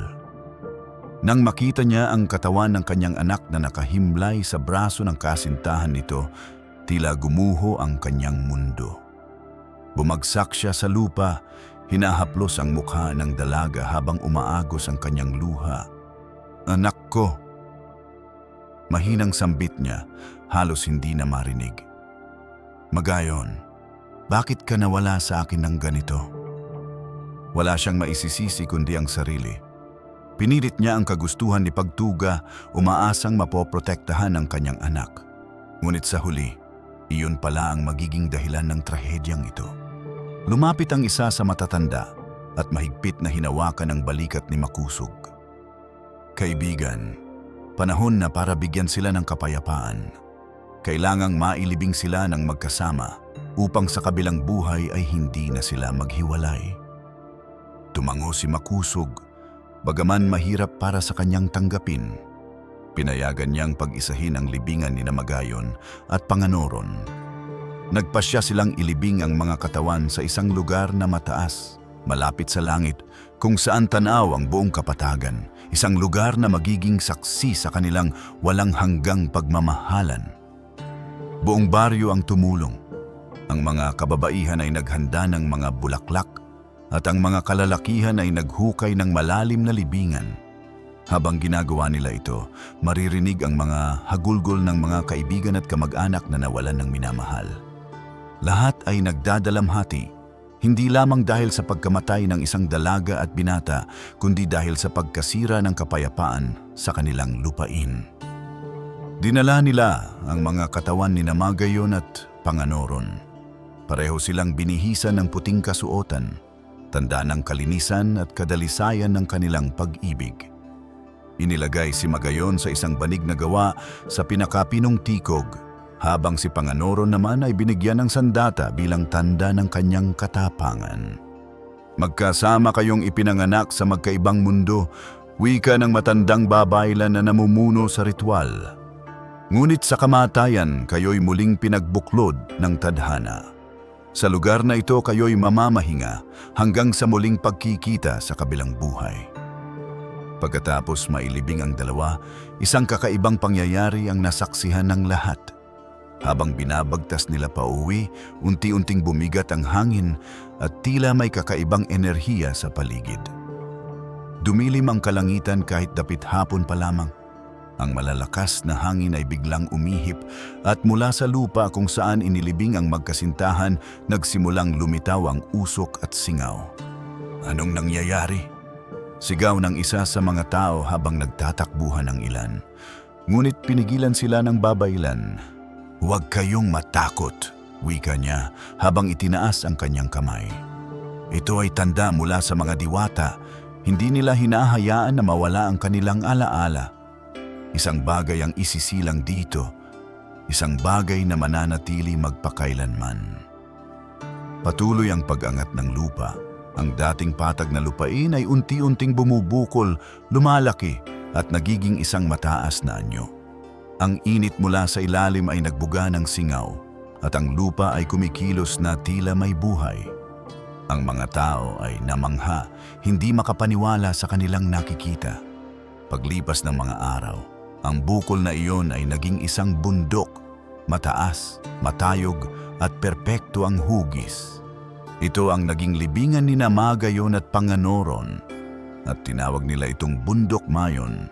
Nang makita niya ang katawan ng kanyang anak na nakahimlay sa braso ng kasintahan nito, tila gumuho ang kanyang mundo. Bumagsak siya sa lupa, hinahaplos ang mukha ng dalaga habang umaagos ang kanyang luha. "Anak ko!" Mahinang sambit niya, halos hindi na marinig. "Magayon, bakit ka nawala sa akin ng ganito?" Wala siyang maisisisi kundi ang sarili. Pinilit niya ang kagustuhan ni Pagtuga, umaasang mapoprotektahan ang kanyang anak. Ngunit sa huli, iyon pala ang magiging dahilan ng trahedyang ito. Lumapit ang isa sa matatanda at mahigpit na hinawakan ang balikat ni Makusog. "Kaibigan, panahon na para bigyan sila ng kapayapaan. Kailangang mailibing sila ng magkasama upang sa kabilang buhay ay hindi na sila maghiwalay." Tumango si Makusog, bagaman mahirap para sa kanyang tanggapin. Pinayagan niyang pag-isahin ang libingan ni Magayon at Panganoron. Nagpasya silang ilibing ang mga katawan sa isang lugar na mataas, malapit sa langit, kung saan tanaw ang buong kapatagan, isang lugar na magiging saksi sa kanilang walang hanggang pagmamahalan. Buong baryo ang tumulong. Ang mga kababaihan ay naghanda ng mga bulaklak at ang mga kalalakihan ay naghukay ng malalim na libingan. Habang ginagawa nila ito, maririnig ang mga hagulgol ng mga kaibigan at kamag-anak na nawalan ng minamahal. Lahat ay nagdadalamhati, hindi lamang dahil sa pagkamatay ng isang dalaga at binata, kundi dahil sa pagkasira ng kapayapaan sa kanilang lupain. Dinala nila ang mga katawan ni Magayon at Panganoron. Pareho silang binihisan ng puting kasuotan. tanda ng kalinisan at kadalisayan ng kanilang pag-ibig. Inilagay si Magayon sa isang banig na gawa sa pinakapinong tikog, habang si Panganoron naman ay binigyan ng sandata bilang tanda ng kanyang katapangan. Magkasama kayong ipinanganak sa magkaibang mundo, wika ng matandang babaylan na namumuno sa ritual. Ngunit sa kamatayan, kayo'y muling pinagbuklod ng tadhana. Sa lugar na ito kayo'y mamamahinga hanggang sa muling pagkikita sa kabilang buhay. Pagkatapos mailibing ang dalawa, isang kakaibang pangyayari ang nasaksihan ng lahat. Habang binabagtas nila pauwi, unti-unting bumigat ang hangin at tila may kakaibang enerhiya sa paligid. Dumilim ang kalangitan kahit dapit hapon pa lamang. Ang malalakas na hangin ay biglang umihip at mula sa lupa kung saan inilibing ang magkasintahan, nagsimulang lumitaw ang usok at singaw. Anong nangyayari? Sigaw ng isa sa mga tao habang nagtatakbuhan ang ilan. Ngunit pinigilan sila ng babaylan. "Huwag kayong matakot," wika niya habang itinaas ang kanyang kamay. "Ito ay tanda mula sa mga diwata. Hindi nila hinahayaan na mawala ang kanilang alaala. Isang bagay ang isisilang dito, isang bagay na mananatili magpakailanman." Patuloy ang pag-angat ng lupa. Ang dating patag na lupain ay unti-unting bumubukol, lumalaki at nagiging isang mataas na anyo. Ang init mula sa ilalim ay nagbuga ng singaw at ang lupa ay kumikilos na tila may buhay. Ang mga tao ay namangha, hindi makapaniwala sa kanilang nakikita. Paglipas ng mga araw, ang bukol na iyon ay naging isang bundok, mataas, matayog at perpekto ang hugis. Ito ang naging libingan ni Magayon at Panganoron at tinawag nila itong Bundok Mayon,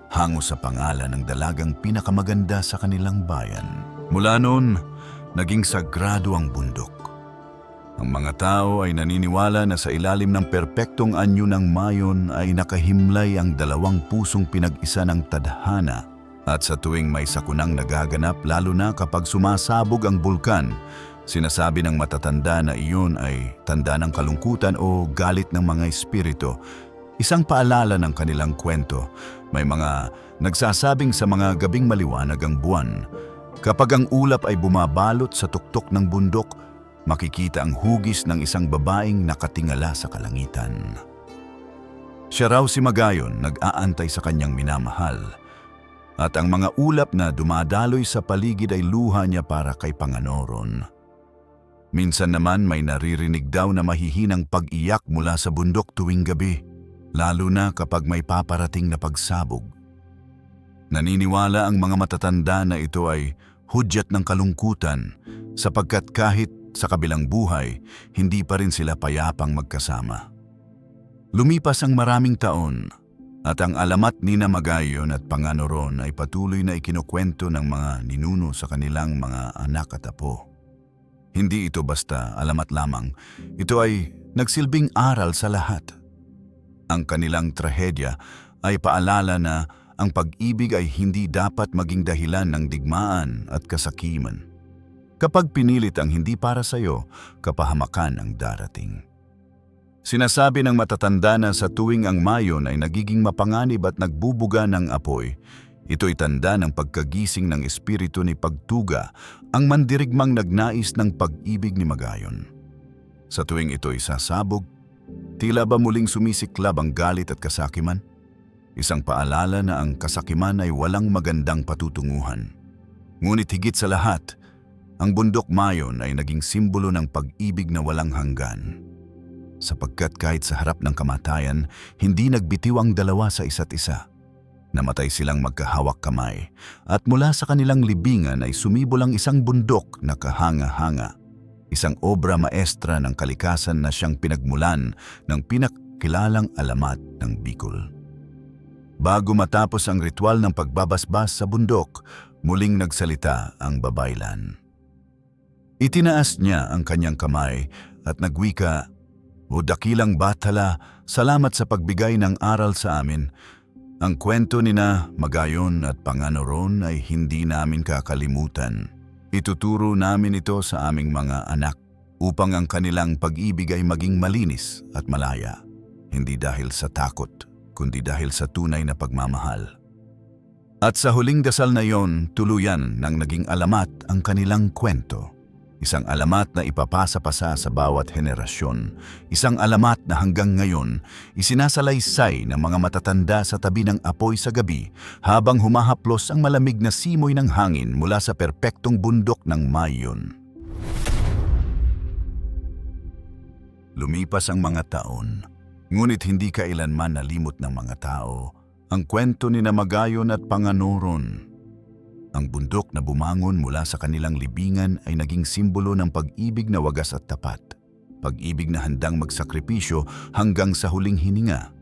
hango sa pangalan ng dalagang pinakamaganda sa kanilang bayan. Mula noon, naging sagrado ang bundok. Ang mga tao ay naniniwala na sa ilalim ng perpektong anyo ng Mayon ay nakahimlay ang dalawang pusong pinag-isa ng tadhana, at sa tuwing may sakunang nagaganap, lalo na kapag sumasabog ang bulkan, sinasabi ng matatanda na iyon ay tanda ng kalungkutan o galit ng mga espiritu. Isang paalala ng kanilang kwento. May mga nagsasabing sa mga gabing maliwanag ang buwan, kapag ang ulap ay bumabalot sa tuktok ng bundok, makikita ang hugis ng isang babaeng nakatingala sa kalangitan. Siya raw si Magayon, nag-aantay sa kanyang minamahal. At ang mga ulap na dumadaloy sa paligid ay luha niya para kay Panganoron. Minsan naman may naririnig daw na mahihinang pag-iyak mula sa bundok tuwing gabi, lalo na kapag may paparating na pagsabog. Naniniwala ang mga matatanda na ito ay hudyat ng kalungkutan, sapagkat kahit sa kabilang buhay, hindi pa rin sila payapang magkasama. Lumipas ang maraming taon, at ang alamat ni Magayon at Panganoron ay patuloy na ikinukwento ng mga ninuno sa kanilang mga anak at apo. Hindi ito basta alamat lamang, ito ay nagsilbing aral sa lahat. Ang kanilang trahedya ay paalala na ang pag-ibig ay hindi dapat maging dahilan ng digmaan at kasakiman. Kapag pinilit ang hindi para sa iyo, kapahamakan ang darating. Sinasabi ng matatanda na sa tuwing ang Mayon ay nagiging mapanganib at nagbubuga ng apoy, ito'y tanda ng pagkagising ng espiritu ni Pagtuga, ang mandirigmang nagnais ng pag-ibig ni Magayon. Sa tuwing ito'y sasabog, tila ba muling sumisiklab ang galit at kasakiman? Isang paalala na ang kasakiman ay walang magandang patutunguhan. Ngunit higit sa lahat, ang Bundok Mayon ay naging simbolo ng pag-ibig na walang hanggan. Sapagkat kahit sa harap ng kamatayan, hindi nagbitiw ang dalawa sa isa't isa. Namatay silang magkahawak kamay, at mula sa kanilang libingan ay sumibol ang isang bundok na kahanga-hanga, isang obra maestra ng kalikasan na siyang pinagmulan ng pinakakilalang alamat ng Bicol. Bago matapos ang ritual ng pagbabasbas sa bundok, muling nagsalita ang babaylan. Itinaas niya ang kanyang kamay at nagwika, "O dakilang bathala, salamat sa pagbigay ng aral sa amin. Ang kwento ni Magayon at Panganoron ay hindi namin kakalimutan. Ituturo namin ito sa aming mga anak upang ang kanilang pag-ibig ay maging malinis at malaya, hindi dahil sa takot, kundi dahil sa tunay na pagmamahal. At sa huling dasal na iyon, tuluyan nang naging alamat ang kanilang kwento. Isang alamat na ipapasa-pasa sa bawat henerasyon. Isang alamat na hanggang ngayon, isinasalaysay ng mga matatanda sa tabi ng apoy sa gabi habang humahaplos ang malamig na simoy ng hangin mula sa perpektong bundok ng Mayon. Lumipas ang mga taon, ngunit hindi kailanman nalimot ng mga tao ang kwento ni Magayon at Panganoron. Ang bundok na bumangon mula sa kanilang libingan ay naging simbolo ng pag-ibig na wagas at tapat. Pag-ibig na handang magsakripisyo hanggang sa huling hininga.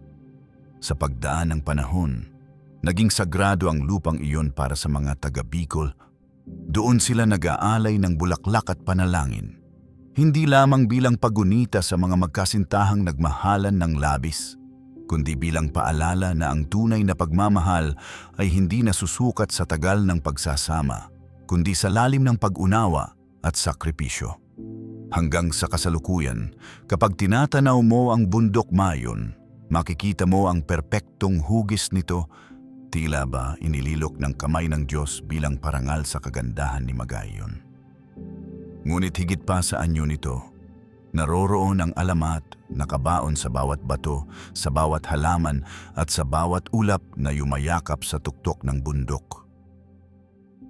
Sa pagdaan ng panahon, naging sagrado ang lupang iyon para sa mga taga-Bicol. Doon sila nag-aalay ng bulaklak at panalangin. Hindi lamang bilang pagunita sa mga magkasintahang nagmahalan ng labis, kundi bilang paalala na ang tunay na pagmamahal ay hindi nasusukat sa tagal ng pagsasama, kundi sa lalim ng pag-unawa at sakripisyo. Hanggang sa kasalukuyan, kapag tinatanaw mo ang bundok Mayon, makikita mo ang perpektong hugis nito, tila ba inililok ng kamay ng Diyos bilang parangal sa kagandahan ni Magayon. Ngunit higit pa sa anyo nito, naroroon ang alamat, nakabaon sa bawat bato, sa bawat halaman at sa bawat ulap na yumayakap sa tuktok ng bundok.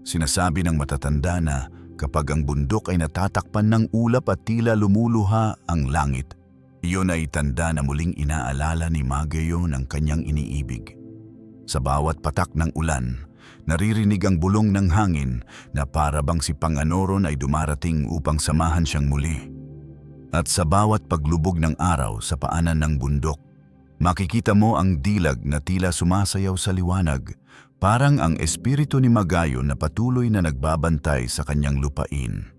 Sinasabi ng matatanda na kapag ang bundok ay natatakpan ng ulap at tila lumuluha ang langit, iyon ay tanda na muling inaalala ni Magayon ang kanyang iniibig. Sa bawat patak ng ulan, naririnig ang bulong ng hangin na para bang si Panganoron ay dumarating upang samahan siyang muli. At sa bawat paglubog ng araw sa paanan ng bundok, makikita mo ang dilag na tila sumasayaw sa liwanag, parang ang espiritu ni Magayon na patuloy na nagbabantay sa kanyang lupain.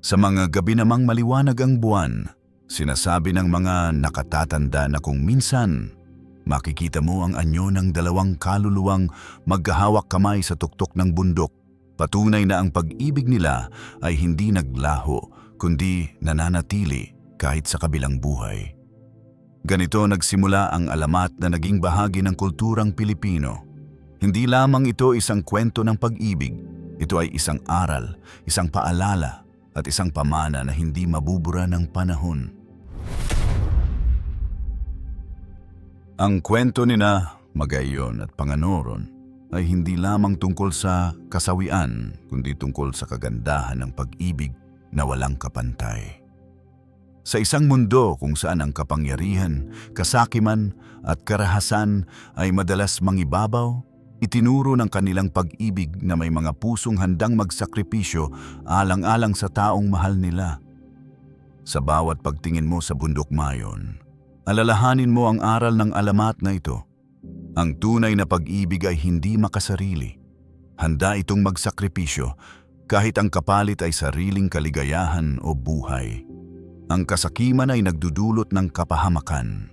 Sa mga gabi namang maliwanag ang buwan, sinasabi ng mga nakatatanda na kung minsan, makikita mo ang anyo ng dalawang kaluluwang maghahawak kamay sa tuktok ng bundok, patunay na ang pag-ibig nila ay hindi naglaho, kundi nananatili kahit sa kabilang buhay. Ganito nagsimula ang alamat na naging bahagi ng kulturang Pilipino. Hindi lamang ito isang kwento ng pag-ibig, ito ay isang aral, isang paalala at isang pamana na hindi mabubura ng panahon. Ang kwento ni Magayon at Panganoron ay hindi lamang tungkol sa kasawian, kundi tungkol sa kagandahan ng pag-ibig na walang kapantay. Sa isang mundo kung saan ang kapangyarihan, kasakiman at karahasan ay madalas mangibabaw, itinuro ng kanilang pag-ibig na may mga pusong handang magsakripisyo alang-alang sa taong mahal nila. Sa bawat pagtingin mo sa bundok Mayon, alalahanin mo ang aral ng alamat na ito. Ang tunay na pag-ibig ay hindi makasarili. Handa itong magsakripisyo kahit ang kapalit ay sariling kaligayahan o buhay. Ang kasakiman ay nagdudulot ng kapahamakan.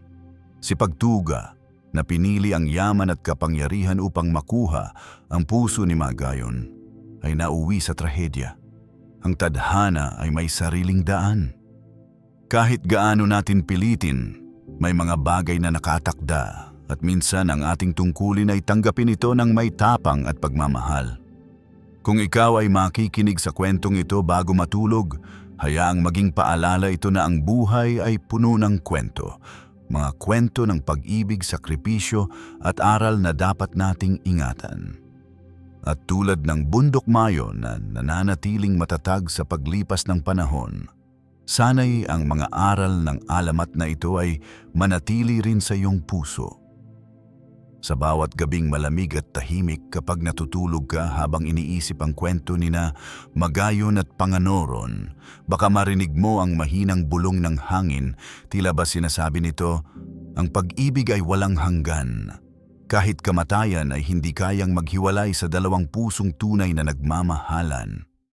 Si Pagtuga na pinili ang yaman at kapangyarihan upang makuha ang puso ni Magayon ay nauwi sa trahedya. Ang tadhana ay may sariling daan. Kahit gaano natin pilitin, may mga bagay na nakatakda at minsan ang ating tungkulin ay tanggapin ito ng may tapang at pagmamahal. Kung ikaw ay makikinig sa kwentong ito bago matulog, hayaang maging paalala ito na ang buhay ay puno ng kwento. Mga kwento ng pag-ibig, sakripisyo at aral na dapat nating ingatan. At tulad ng bundok Mayon na nananatiling matatag sa paglipas ng panahon, sana'y ang mga aral ng alamat na ito ay manatili rin sa iyong puso. Sa bawat gabing malamig at tahimik kapag natutulog ka habang iniisip ang kwento ni Magayon at Panganoron, baka marinig mo ang mahinang bulong ng hangin, tila ba sinasabi nito, ang pag-ibig ay walang hanggan. Kahit kamatayan ay hindi kayang maghiwalay sa dalawang pusong tunay na nagmamahalan.